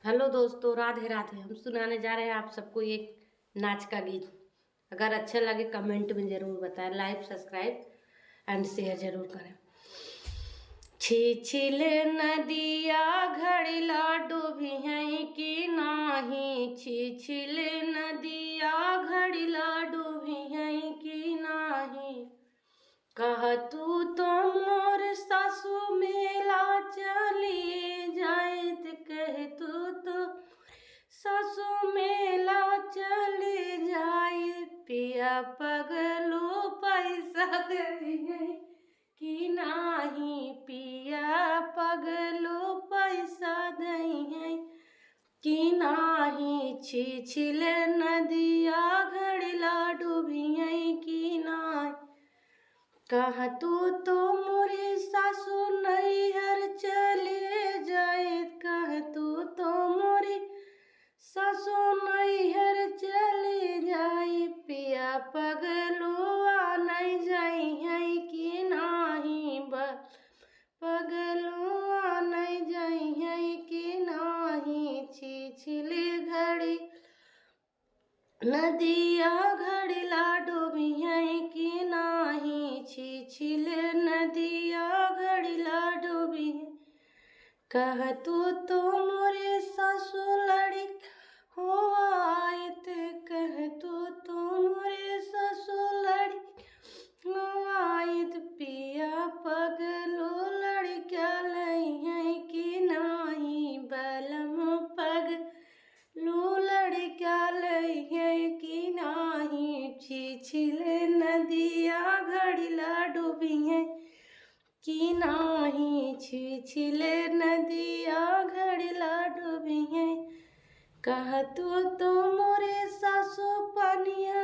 Hello दोस्तों, राधे राधे। हम सुनाने जा रहे हैं आप सबको एक नाच का गीत। अगर अच्छा लगे कमेंट में ज़रूर बताएं, लाइक सब्सक्राइब एंड शेयर जरूर करें। छिछिले नदिया घड़िला डूबी हैं कि नाही, छिछिले नदिया घड़िला डूबी हैं कि नाही। कह तू तो मोर सासू मेला चली जाइत, कह तू तो सासू मेला चली जाई। पिया पगलू पैसा दे कि नाही, पिया पगलू पैसा दे कि नाही। छिछिले नदिया घड़िला डूबी कि नाही। कह तू तो मोरी सासू नैहर चले जाए, कह तू तो मोरी सासू नैहर चले जाए। पिया पगलुआ नहीं जाई है कि नाही, पगलुआ नहीं जाई है कि नाही। छिछिली घड़ी नदिया घड़िला डूबी है कि नाही, छिछिले नदिया घड़िला डूबी है। कह तू तो मोरे सासू लड़ी हो आयत, कह तू तो मोरे सासू लड़ी हो आयत। पिया पगलो लड़का लई है कि नाही, बलम पग लू लड़का लई है कि नाही। छिछिले नदिया घड़िला डूबी है कि नाही, छिछिले नदिया घड़िला डूबी है। कह तू तो मोरे सासू पनिया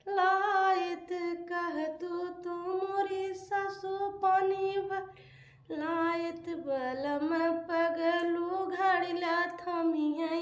लायत, कह तू तो मोरे सासू पानी लायत। बलम पगलू घड़िला थमी है